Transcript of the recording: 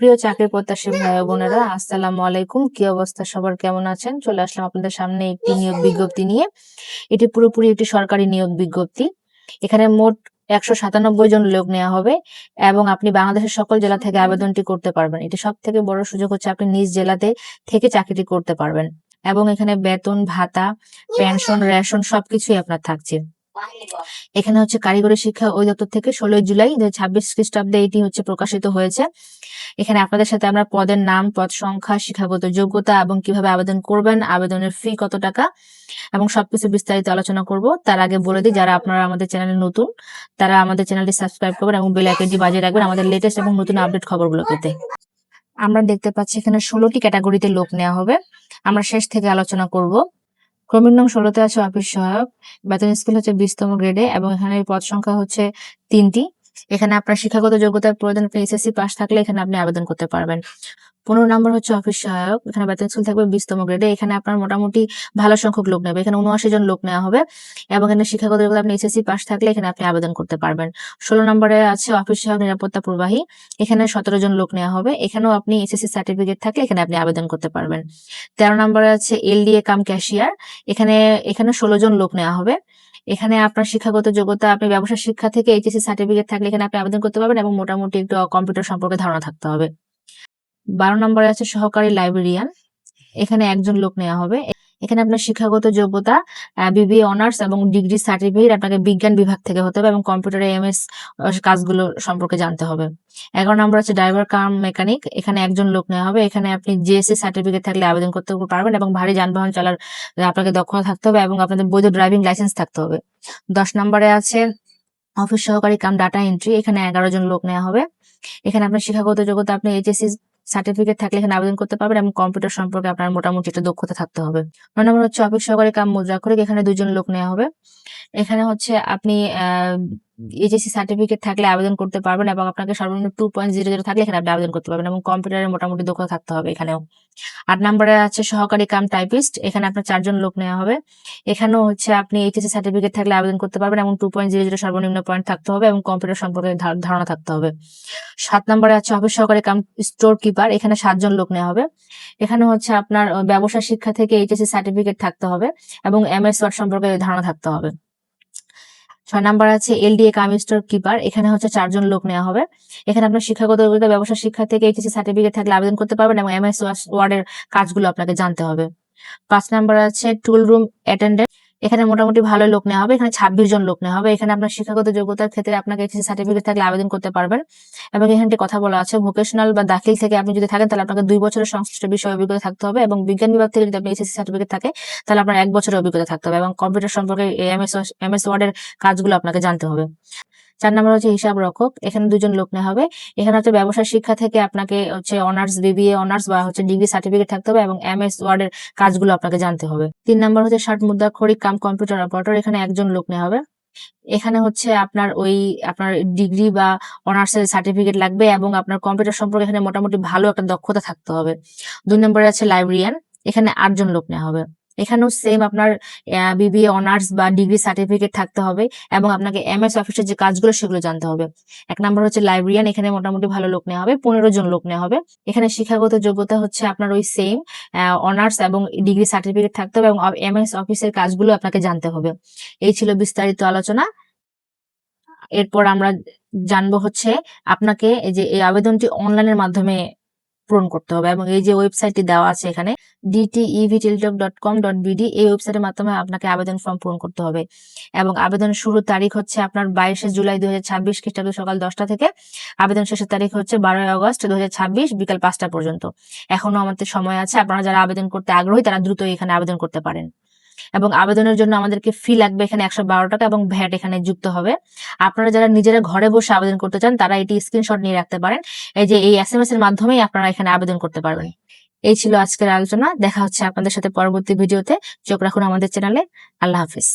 প্রিয় চাকরি প্রত্যাশী ভাই ও বোনেরা, আসসালামু আলাইকুম। কি অবস্থা সবার, কেমন আছেন? চলে আসলাম আপনাদের সামনে একটি নিয়োগ বিজ্ঞপ্তি নিয়ে। এটি পুরোপুরি একটি সরকারি নিয়োগ বিজ্ঞপ্তি। এখানে মোট 197 জন লোক নেওয়া হবে এবং আপনি বাংলাদেশের সকল জেলা থেকে আবেদনটি করতে পারবেন। এটি সব থেকে বড় সুযোগ হচ্ছে আপনি নিজ জেলাতে থেকে চাকরিটি করতে পারবেন এবং এখানে বেতন, ভাতা, পেনশন, রেশন সবকিছুই আপনার থাকছে। এখানে হচ্ছে কারিগরি শিক্ষা অধিদপ্তর থেকে 16 জুলাই 2026 খ্রিস্টাব্দে এটি হচ্ছে প্রকাশিত হয়েছে। এখানে আপনাদের সাথে আমরা পদের নাম, পদ সংখ্যা, শিক্ষাগত যোগ্যতা এবং কিভাবে আবেদন করবেন, আবেদনের ফি কত টাকা এবং সবকিছু বিস্তারিত আলোচনা করব। তার আগে বলে দিই, যারা আপনারা আমাদের চ্যানেলে নতুন তারা আমাদের চ্যানেলটি সাবস্ক্রাইব করবেন এবং বেল আইকনটি বাজিয়ে রাখবেন আমাদের লেটেস্ট এবং নতুন আপডেট খবরগুলো পেতে। আমরা দেখতে পাচ্ছি এখানে 16টি ক্যাটাগরিতে লোক নেওয়া হবে। আমরা শেষ থেকে আলোচনা করব। ক্রমিক নং 16তে আছে অফিস সহায়ক, বেতন স্কেল হচ্ছে 20তম গ্রেডে এবং এখানে পদ সংখ্যা হচ্ছে 3টি। এখানে আপনার শিক্ষাগত যোগ্যতার প্রয়োজন, এসএসসি পাস থাকলে এখানে আপনি আবেদন করতে পারবেন। 15 নম্বর হচ্ছে অফিস সহায়ক, এখানে বেতন স্কেল থাকবে 20তম গ্রেডে। এখানে আপনার মোটামুটি ভালো সংখ্যক লোক নেবে, এখানে 79 জন লোক নেওয়া হবে এবং এখানে শিক্ষাগত যোগ্যতা আপনি এসএসসি পাস থাকলে এখানে আপনি আবেদন করতে পারবেন। 16 নম্বরে আছে অফিস সহায়ক নিরাপত্তা প্রবাহী, এখানে 17 জন লোক নেওয়া হবে, এখানেও আপনি এসএসসি সার্টিফিকেট থাকলে এখানে আপনি আবেদন করতে পারবেন। 13 নম্বরে আছে এলডিএ কাম ক্যাশিয়ার, এখানে 16 জন লোক নেওয়া হবে। এখানে আপনার শিক্ষাগত যোগ্যতা আপনি ব্যবসা শিক্ষা থেকে এইচএসসি সার্টিফিকেট থাকলে এখানে আপনি আবেদন করতে পারবেন এবং মোটামুটি একটু কম্পিউটার সম্পর্কে ধারণা থাকতে হবে। 12 নম্বরে আছে সহকারী লাইব্রেরিয়ান, এখানে 1 জন লোক নেওয়া হবে। এখানে আপনার শিক্ষাগত যোগ্যতা বিবিএ অনার্স এবং ডিগ্রি সার্টিফিকেট আপনাকে বিজ্ঞান বিভাগ থেকে হতে হবে এবং কম্পিউটারে এমএস কাজগুলো সম্পর্কে জানতে হবে। 11 নম্বর আছে ড্রাইভার কাম মেকানিক, এখানে 1 জন লোক নেওয়া হবে। এখানে আপনি জেএসসি সার্টিফিকেট থাকলে আবেদন করতে পারবেন এবং ভারী যানবাহন চালার আপনাকে দক্ষতা থাকতে হবে এবং আপনাদের বৈধ ড্রাইভিং লাইসেন্স থাকতে হবে। 10 নম্বরে আছে অফিস সহকারী কাম ডাটা এন্ট্রি, এখানে 11 জন লোক নেওয়া হবে। এখানে আপনার শিক্ষাগত যোগ্যতা আপনি এইচএসসি সার্টিফিকেট থাকলে এখানে আবেদন করতে পারবেন এবং কম্পিউটার সম্পর্কে আপনার মোটামুটি একটা দক্ষতা থাকতে হবে। 9 নম্বর হচ্ছে অফিস সহকারী কাম মুদ্রাক্ষরিক, এখানে 2 জন লোক নেওয়া হবে। এখানে হচ্ছে আপনি এইচএসসি সার্টিফিকেট থাকলে আবেদন করতে পারবেন এবং আপনাকে সর্বনিম্ন 2.00 থাকলে এখানে আপনি আবেদন করতে পারবেন এবং কম্পিউটারে মোটামুটি দক্ষতা থাকতে হবে এখানেও। 8 নম্বরে আছে সহকারী কাম টাইপিস্ট, এখানে আপনার 4 জন লোক নেওয়া হবে। এখানেও হচ্ছে আপনি এইচএসসি সার্টিফিকেট থাকলে আবেদন করতে পারবেন এবং 2.00 সর্বনিম্ন পয়েন্ট থাকতে হবে এবং কম্পিউটার সম্পর্কে ধারণা থাকতে হবে। 7 নম্বরে আছে অফিস সহকারী কাম স্টোর কিপার, এখানে 7 জন লোক নেওয়া হবে। এখানে হচ্ছে আপনার ব্যবসা শিক্ষা থেকে এইচএসসি সার্টিফিকেট থাকতে হবে এবং এমএস ওয়ার্ড সম্পর্কে ধারণা থাকতে হবে। 6 নাম্বার আছে এলডিএ কাম স্টোর কিপার, এখানে হচ্ছে 4 জন লোক নেওয়া হবে। এখানে আপনার শিক্ষাগত যোগ্যতা ব্যবসা শিক্ষা থেকে এইচএসসি সার্টিফিকেট থাকলে আবেদন করতে পারবেন এবং এমএস ওয়ার্ডের কাজগুলো আপনাকে জানতে হবে। 5 নাম্বার আছে টুল রুম অ্যাটেন্ডেন্ট, এখানে মোটামুটি ভালো লোক নেওয়া হবে। এখানে 26 জন লোক নেওয়া হবে। এখানে আপনার শিক্ষাগত যোগ্যতার ক্ষেত্রে আপনাকে এইচএসসি সার্টিফিকেট থাকলে আবেদন করতে পারবেন এবং এখানে কথা বলা আছে ভোকেশনাল বা দাখিল থেকে আপনি যদি থাকেন তাহলে আপনাকে 2 বছরের সংশ্লিষ্ট বিষয়ে অভিজ্ঞতা থাকতে হবে এবং বিজ্ঞান বিভাগ থেকে যদি আপনি এইচএসসি সার্টিফিকেট থাকে তাহলে আপনার 1 বছরের অভিজ্ঞতা থাকতে হবে এবং কম্পিউটার সম্পর্কে এমএস ওয়ার্ডের কাজগুলো আপনাকে জানতে হবে। 4 নাম্বার হচ্ছে হিসাব রক্ষক, এখানে 2 জন লোক নেওয়া হবে। এখানে হচ্ছে ব্যবসায় শিক্ষা থেকে আপনাকে হচ্ছে অনার্স, বিবিএ অনার্স বা হচ্ছে ডিগ্রি সার্টিফিকেট থাকতে হবে এবং এমএস ওয়ার্ডের কাজগুলো আপনাকে জানতে হবে। 3 নাম্বার হচ্ছে ষাট মুদ্রাক্ষরিক কাম কম্পিউটার অপারেটর, এখানে 1 জন লোক নেওয়া হবে। এখানে হচ্ছে আপনার আপনার ডিগ্রি বা অনার্সের সার্টিফিকেট লাগবে এবং আপনার কম্পিউটার সম্পর্কে এখানে মোটামুটি ভালো একটা দক্ষতা থাকতে হবে। 2 নম্বরে আছে লাইব্রেরিয়ান, এখানে 8 জন লোক নেওয়া হবে। এখানেও সেম আপনার বিবিএ অনার্স বা ডিগ্রি সার্টিফিকেট থাকতে হবে এবং আপনাকে এমএস অফিসের যে কাজগুলো সেগুলো জানতে হবে। 1 নম্বর হচ্ছে লাইব্রেরিয়ান, এখানে মোটামুটি ভালো লোক নেওয়া হবে, 15 জন লোক নেওয়া হবে। এখানে শিক্ষাগত যোগ্যতা হচ্ছে আপনার সেম অনার্স এবং ডিগ্রি সার্টিফিকেট থাকতে হবে এবং এমএস অফিসের কাজগুলো আপনাকে জানতে হবে। এই ছিল বিস্তারিত আলোচনা। এরপর আমরা জানবো হচ্ছে আপনাকে এই আবেদনটি অনলাইনের মাধ্যমে পূরণ করতে হবে এবং এই যে ওয়েবসাইটটি দেওয়া আছে এখানে dtevteltalk.com.bd, এই ওয়েবসাইটের মাধ্যমে আপনাকে আবেদন ফর্ম পূরণ করতে হবে এবং আবেদনের শুরুর তারিখ হচ্ছে আপনার 22 জুলাই 2026 খ্রিস্টাব্দ সকাল 10টা থেকে। আবেদন শেষের তারিখ হচ্ছে 12 আগস্ট 2026 বিকাল 5টা পর্যন্ত। এখনো আমাদের সময় আছে, আপনারা যারা আবেদন করতে আগ্রহী তারা দ্রুত এখানে আবেদন করতে পারেন এবং আবেদনের জন্য আমাদেরকে ফি লাগবে এখানে 112 টাকা এবং ভ্যাট এখানে যুক্ত হবে। আপনারা যারা নিজেরা ঘরে বসে আবেদন করতে চান তারা এটি স্ক্রিনশট নিয়ে রাখতে পারেন, এই যে এই এসএমএস এর মাধ্যমেই আপনারা এখানে আবেদন করতে পারবেন। এই ছিল আজকের আলোচনা, দেখা হচ্ছে আপনাদের সাথে পরবর্তী ভিডিওতে। চোখ রাখুন আমাদের চ্যানেলে। আল্লাহ হাফিজ।